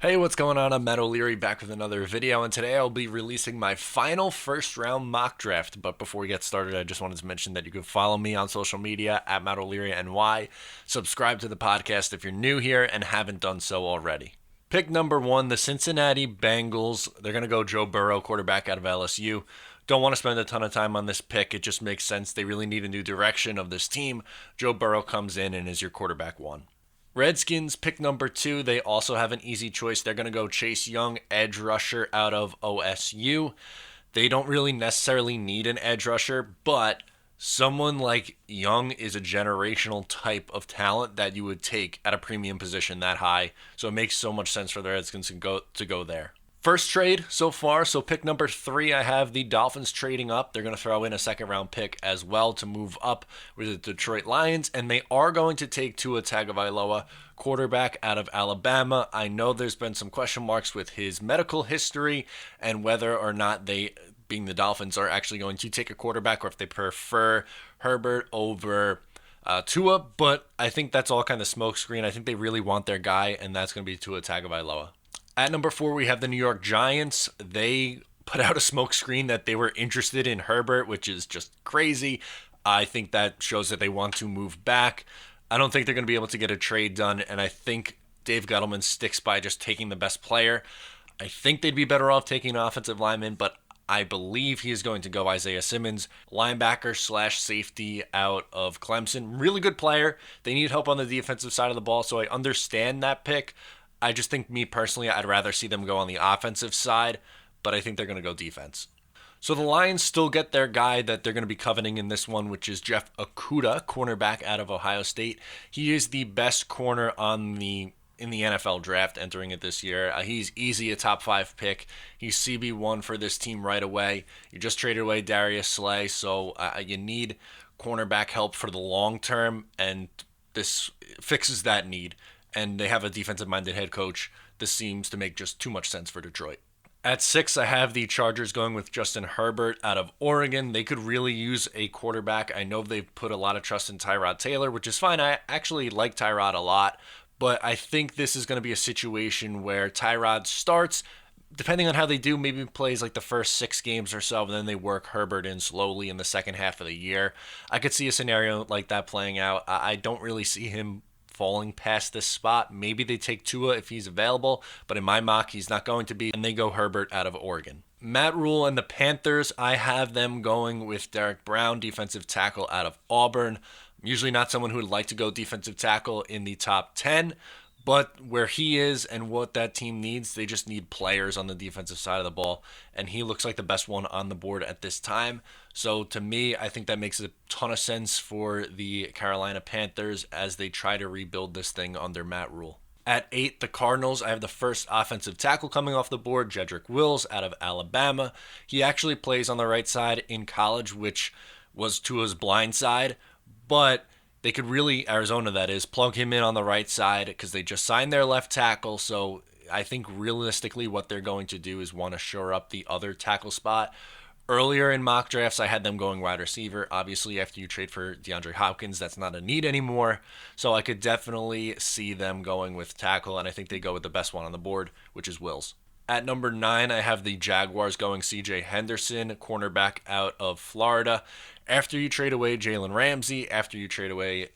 Hey, what's going on? I'm Matt O'Leary back with another video, and today I'll be releasing my final first round mock draft. But before we get started, I just wanted to mention that you can follow me on social media at Matt O'Leary NY. Subscribe to the podcast if you're new here and haven't done so already. Pick number one, the Cincinnati Bengals. They're going to go Joe Burrow, quarterback out of LSU. Don't want to spend a ton of time on this pick. It just makes sense. They really need a new direction of this team. Joe Burrow comes in and is your quarterback one. Redskins pick number two. They also have an easy choice. They're going to go Chase Young, edge rusher out of OSU. They don't really necessarily need an edge rusher, but someone like Young is a generational type of talent that you would take at a premium position that high. So it makes so much sense for the Redskins to go there. First trade so far, so pick number three, I have the Dolphins trading up. They're going to throw in a second round pick as well to move up with the Detroit Lions, and they are going to take Tua Tagovailoa, quarterback out of Alabama. I know there's been some question marks with his medical history and whether or not they, being the Dolphins, are actually going to take a quarterback or if they prefer Herbert over Tua, but I think that's all kind of smokescreen. I think they really want their guy, and that's going to be Tua Tagovailoa. At number four, we have the New York Giants. They put out a smokescreen that they were interested in Herbert, which is just crazy. I think that shows that they want to move back. I don't think they're going to be able to get a trade done, and I think Dave Gettleman sticks by just taking the best player. I think they'd be better off taking an offensive lineman, but I believe he is going to go Isaiah Simmons, linebacker slash safety out of Clemson. Really good player. They need help on the defensive side of the ball, so I understand that pick. I just think, me personally, I'd rather see them go on the offensive side, but I think they're going to go defense. So the Lions still get their guy that they're going to be coveting in this one, which is Jeff Okudah, cornerback out of Ohio State. He is the best corner in the NFL draft entering it this year. He's easy a top 5 pick. He's CB1 for this team right away. You just traded away Darius Slay, so you need cornerback help for the long term, and this fixes that need. And they have a defensive-minded head coach. This seems to make just too much sense for Detroit. At 6, I have the Chargers going with Justin Herbert out of Oregon. They could really use a quarterback. I know they've put a lot of trust in Tyrod Taylor, which is fine. I actually like Tyrod a lot, but I think this is going to be a situation where Tyrod starts, depending on how they do, maybe plays like the first 6 games or so, and then they work Herbert in slowly in the second half of the year. I could see a scenario like that playing out. I don't really see him falling past this spot. Maybe they take Tua if he's available, but in my mock, he's not going to be, and they go Herbert out of Oregon. Matt Rule and the Panthers, I have them going with Derek Brown, defensive tackle out of Auburn. I'm usually not someone who would like to go defensive tackle in the top 10, but where he is and what that team needs, they just need players on the defensive side of the ball, and he looks like the best one on the board at this time. So to me, I think that makes a ton of sense for the Carolina Panthers as they try to rebuild this thing under Matt Rule. At 8, the Cardinals, I have the first offensive tackle coming off the board, Jedrick Wills out of Alabama. He actually plays on the right side in college, which was Tua's blind side, but they could really, Arizona that is, plug him in on the right side because they just signed their left tackle. So I think realistically what they're going to do is want to shore up the other tackle spot. Earlier in mock drafts, I had them going wide receiver. Obviously, after you trade for DeAndre Hopkins, that's not a need anymore. So I could definitely see them going with tackle, and I think they go with the best one on the board, which is Wills. At number 9, I have the Jaguars going CJ Henderson, cornerback out of Florida. After you trade away Jalen Ramsey, after you trade away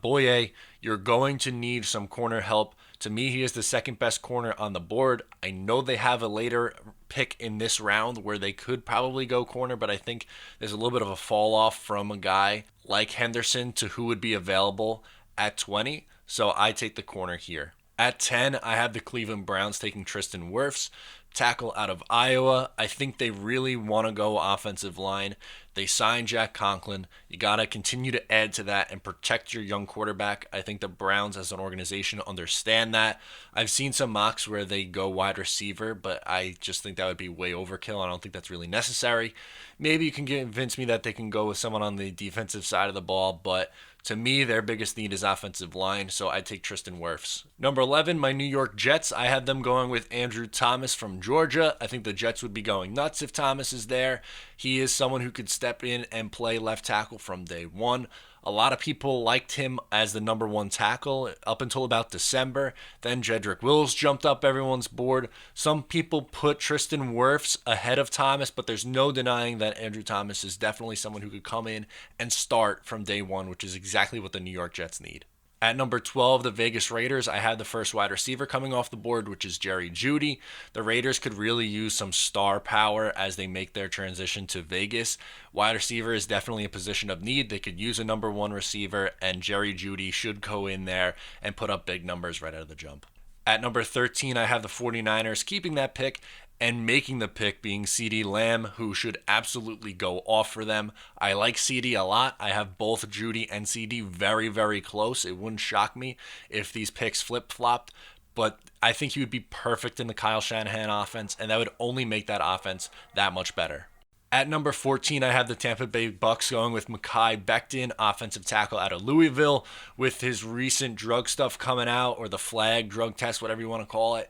Boye, you're going to need some corner help. To me, he is the second best corner on the board. I know they have a later pick in this round where they could probably go corner, but I think there's a little bit of a fall off from a guy like Henderson to who would be available at 20. So I take the corner here. At 10, I have the Cleveland Browns taking Tristan Wirfs, tackle out of Iowa. I think they really want to go offensive line. They signed Jack Conklin. You got to continue to add to that and protect your young quarterback. I think the Browns as an organization understand that. I've seen some mocks where they go wide receiver, but I just think that would be way overkill. I don't think that's really necessary. Maybe you can convince me that they can go with someone on the defensive side of the ball, but to me, their biggest need is offensive line, so I take Tristan Wirfs. Number 11, my New York Jets. I had them going with Andrew Thomas from Georgia. I think the Jets would be going nuts if Thomas is there. He is someone who could step in and play left tackle from day one. A lot of people liked him as the number one tackle up until about December. Then Jedrick Wills jumped up everyone's board. Some people put Tristan Wirfs ahead of Thomas, but there's no denying that Andrew Thomas is definitely someone who could come in and start from day one, which is exactly what the New York Jets need. At number 12, the Vegas Raiders, I had the first wide receiver coming off the board, which is Jerry Jeudy. The Raiders could really use some star power as they make their transition to Vegas. Wide receiver is definitely a position of need. They could use a number one receiver, and Jerry Jeudy should go in there and put up big numbers right out of the jump. At number 13, I have the 49ers keeping that pick and making the pick being CeeDee Lamb, who should absolutely go off for them. I like CeeDee a lot. I have both Jeudy and CeeDee very, very close. It wouldn't shock me if these picks flip-flopped, but I think he would be perfect in the Kyle Shanahan offense, and that would only make that offense that much better. At number 14, I have the Tampa Bay Bucks going with Mekhi Becton, offensive tackle out of Louisville. With his recent drug stuff coming out, or the flag drug test, whatever you want to call it,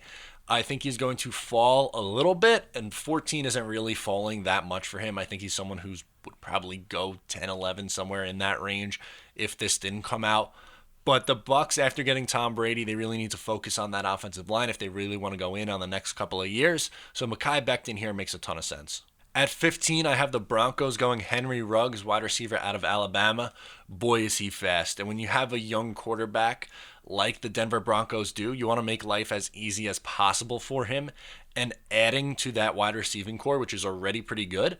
I think he's going to fall a little bit, and 14 isn't really falling that much for him. I think he's someone who would probably go 10, 11, somewhere in that range if this didn't come out. But the Bucks, after getting Tom Brady, they really need to focus on that offensive line if they really want to go in on the next couple of years. So Mekhi Becton here makes a ton of sense. At 15, I have the Broncos going Henry Ruggs, wide receiver out of Alabama. Boy, is he fast. And when you have a young quarterback like the Denver Broncos do, you want to make life as easy as possible for him. And adding to that wide receiving core, which is already pretty good,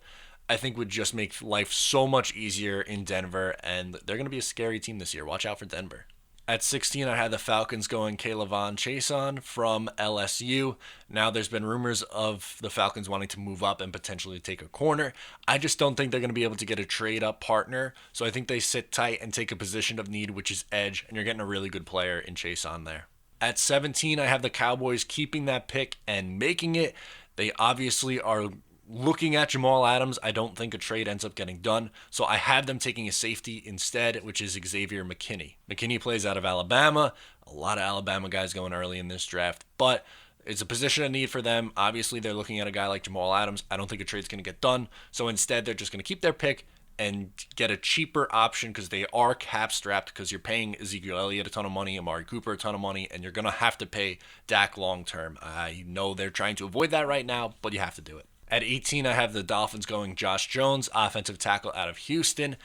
I think would just make life so much easier in Denver. And they're going to be a scary team this year. Watch out for Denver. At 16, I had the Falcons going K'Lavon Chaisson from LSU. Now there's been rumors of the Falcons wanting to move up and potentially take a corner. I just don't think they're going to be able to get a trade-up partner. So I think they sit tight and take a position of need, which is edge, and you're getting a really good player in Chaisson there. At 17, I have the Cowboys keeping that pick and making it. They obviously are looking at Jamal Adams. I don't think a trade ends up getting done, so I have them taking a safety instead, which is Xavier McKinney. McKinney plays out of Alabama. A lot of Alabama guys going early in this draft, but it's a position of need for them. Obviously, they're looking at a guy like Jamal Adams. I don't think a trade's going to get done, so instead they're just going to keep their pick and get a cheaper option because they are cap strapped, because you're paying Ezekiel Elliott a ton of money, Amari Cooper a ton of money, and you're going to have to pay Dak long term. I know they're trying to avoid that right now, but you have to do it. At 18, I have the Dolphins going Josh Jones, offensive tackle out of Houston.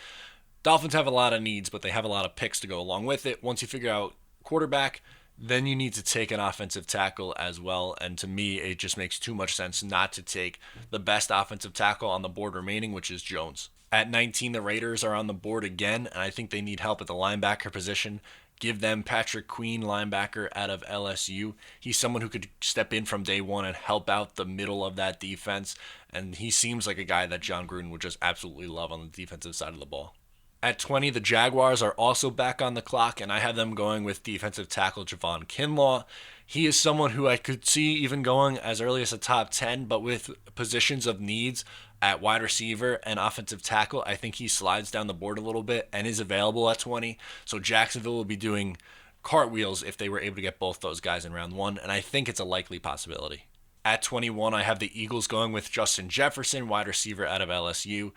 Dolphins have a lot of needs, but they have a lot of picks to go along with it. Once you figure out quarterback, then you need to take an offensive tackle as well. And to me, it just makes too much sense not to take the best offensive tackle on the board remaining, which is Jones. At 19, the Raiders are on the board again, and I think they need help at the linebacker position. Give them Patrick Queen, linebacker out of LSU. He's someone who could step in from day one and help out the middle of that defense. And he seems like a guy that John Gruden would just absolutely love on the defensive side of the ball. At 20, the Jaguars are also back on the clock, and I have them going with defensive tackle Javon Kinlaw. He is someone who I could see even going as early as a top 10, but with positions of needs at wide receiver and offensive tackle, I think he slides down the board a little bit and is available at 20. So Jacksonville will be doing cartwheels if they were able to get both those guys in round one, and I think it's a likely possibility. At 21, I have the Eagles going with Justin Jefferson, wide receiver out of LSU.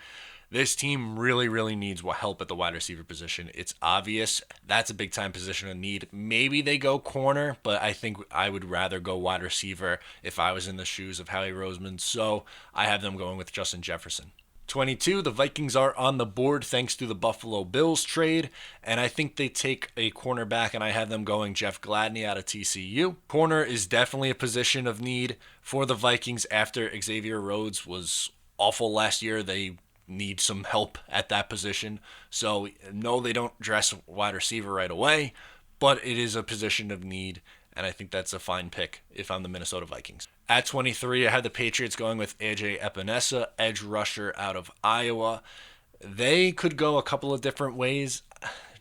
This team really, really needs help at the wide receiver position. It's obvious. That's a big-time position of need. Maybe they go corner, but I think I would rather go wide receiver if I was in the shoes of Howie Roseman. So I have them going with Justin Jefferson. 22, the Vikings are on the board thanks to the Buffalo Bills trade, and I think they take a cornerback, and I have them going Jeff Gladney out of TCU. Corner is definitely a position of need for the Vikings after Xavier Rhodes was awful last year. They need some help at that position. So no, they don't dress wide receiver right away, but it is a position of need, and I think that's a fine pick if I'm the Minnesota Vikings. At 23, I had the Patriots going with AJ Epinesa, edge rusher out of Iowa. They could go a couple of different ways.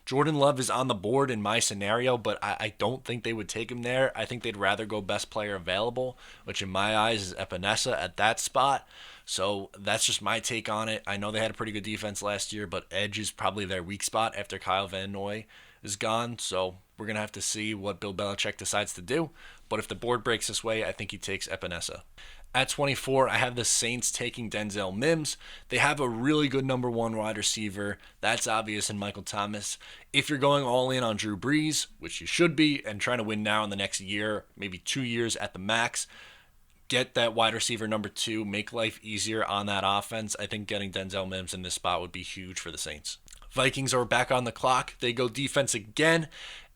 Jordan Love is on the board in my scenario, but I don't think they would take him there. I think they'd rather go best player available, which in my eyes is Epinesa at that spot. So that's just my take on it. I know they had a pretty good defense last year, but edge is probably their weak spot after Kyle Van Noy is gone. So We're going to have to see what Bill Belichick decides to do. But if the board breaks this way, I think he takes Epinesa. At 24, I have the Saints taking Denzel Mims. They have a really good number one wide receiver. That's obvious in Michael Thomas. If you're going all in on Drew Brees, which you should be, and trying to win now in the next year, maybe 2 years at the max, get that wide receiver number 2, make life easier on that offense. I think getting Denzel Mims in this spot would be huge for the Saints. Vikings are back on the clock. They go defense again.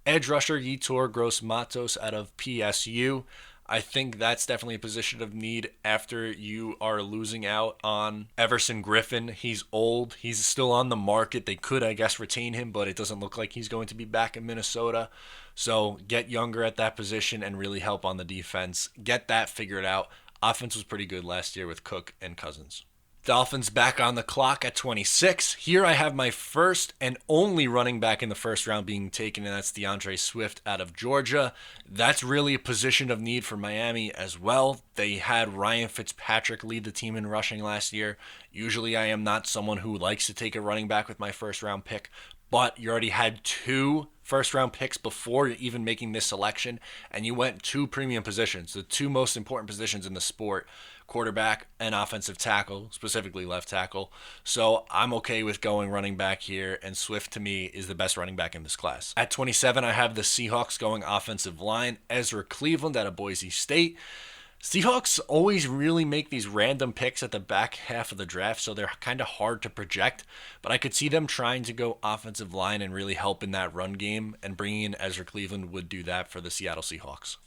Edge rusher Yetur Gross-Matos out of PSU. I think that's definitely a position of need after you are losing out on Everson Griffin. He's old. He's still on the market. They could, I guess, retain him, but it doesn't look like he's going to be back in Minnesota. So get younger at that position and really help on the defense. Get that figured out. Offense was pretty good last year with Cook and Cousins. Dolphins back on the clock at 26. Here I have my first and only running back in the first round being taken, and that's DeAndre Swift out of Georgia. That's really a position of need for Miami as well. They had Ryan Fitzpatrick lead the team in rushing last year. Usually I am not someone who likes to take a running back with my first round pick, but you already had 2 first-round picks before even making this selection, and you went 2 premium positions, the 2 most important positions in the sport, quarterback and offensive tackle, specifically left tackle. So I'm okay with going running back here, and Swift to me is the best running back in this class. At 27, I have the Seahawks going offensive line, Ezra Cleveland out of Boise State. Seahawks always really make these random picks at the back half of the draft, so they're kind of hard to project. But I could see them trying to go offensive line and really help in that run game, and bringing in Ezra Cleveland would do that for the Seattle Seahawks.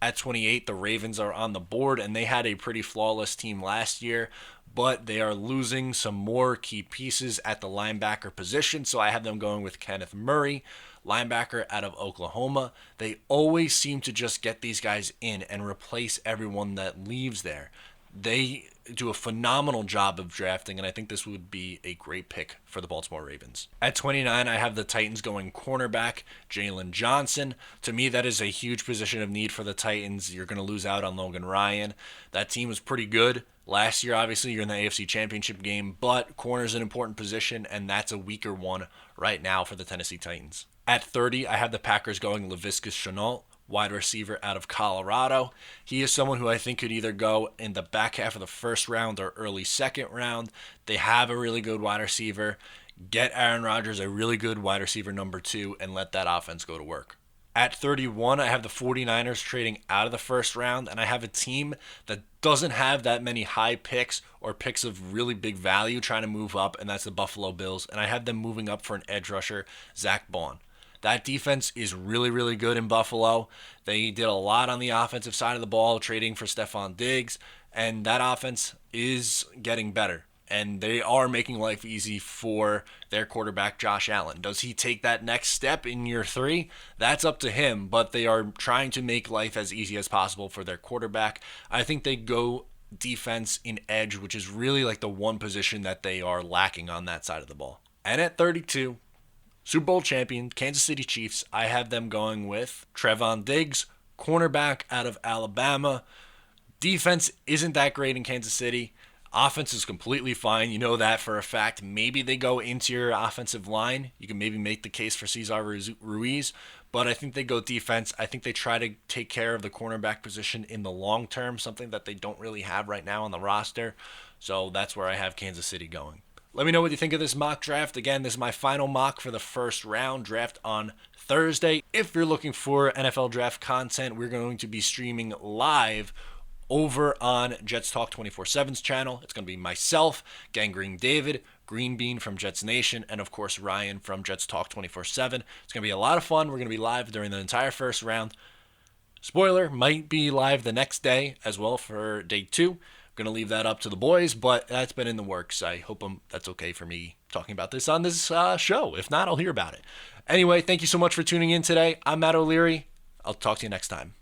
At 28, the Ravens are on the board, and they had a pretty flawless team last year, but they are losing some more key pieces at the linebacker position, so I have them going with Kenneth Murray, linebacker out of Oklahoma. They always seem to just get these guys in and replace everyone that leaves there. They do a phenomenal job of drafting, and I think this would be a great pick for the Baltimore Ravens. At 29, I have the Titans going cornerback, Jalen Johnson. To me, that is a huge position of need for the Titans. You're going to lose out on Logan Ryan. That team was pretty good last year. Obviously, you're in the AFC Championship game, but corner is an important position, and that's a weaker one right now for the Tennessee Titans. At 30, I have the Packers going Laviska Shenault, wide receiver out of Colorado. He is someone who I think could either go in the back half of the first round or early second round. They have a really good wide receiver. Get Aaron Rodgers a really good wide receiver number 2 and let that offense go to work. At 31, I have the 49ers trading out of the first round, and I have a team that doesn't have that many high picks or picks of really big value trying to move up, and that's the Buffalo Bills. And I have them moving up for an edge rusher, Zach Bond. That defense is really, really good in Buffalo. They did a lot on the offensive side of the ball, trading for Stephon Diggs, and that offense is getting better. And they are making life easy for their quarterback, Josh Allen. Does he take that next step in year 3? That's up to him, but they are trying to make life as easy as possible for their quarterback. I think they go defense in edge, which is really like the one position that they are lacking on that side of the ball. And at 32, Super Bowl champion, Kansas City Chiefs, I have them going with Trevon Diggs, cornerback out of Alabama. Defense isn't that great in Kansas City. Offense is completely fine. You know that for a fact. Maybe they go interior offensive line. You can maybe make the case for Cesar Ruiz, but I think they go defense. I think they try to take care of the cornerback position in the long term, something that they don't really have right now on the roster. So that's where I have Kansas City going. Let me know what you think of this mock draft. Again, this is my final mock for the first round, draft on Thursday. If you're looking for NFL draft content, we're going to be streaming live over on Jets Talk 24/7's channel. It's going to be myself, Gangrene David, Green Bean from Jets Nation, and of course Ryan from Jets Talk 24/7. It's going to be a lot of fun. We're going to be live during the entire first round. Spoiler, might be live the next day as well for day 2. Going to leave that up to the boys, but that's been in the works. I hope that's okay for me talking about this on this show. If not, I'll hear about it. Anyway, thank you so much for tuning in today. I'm Matt O'Leary. I'll talk to you next time.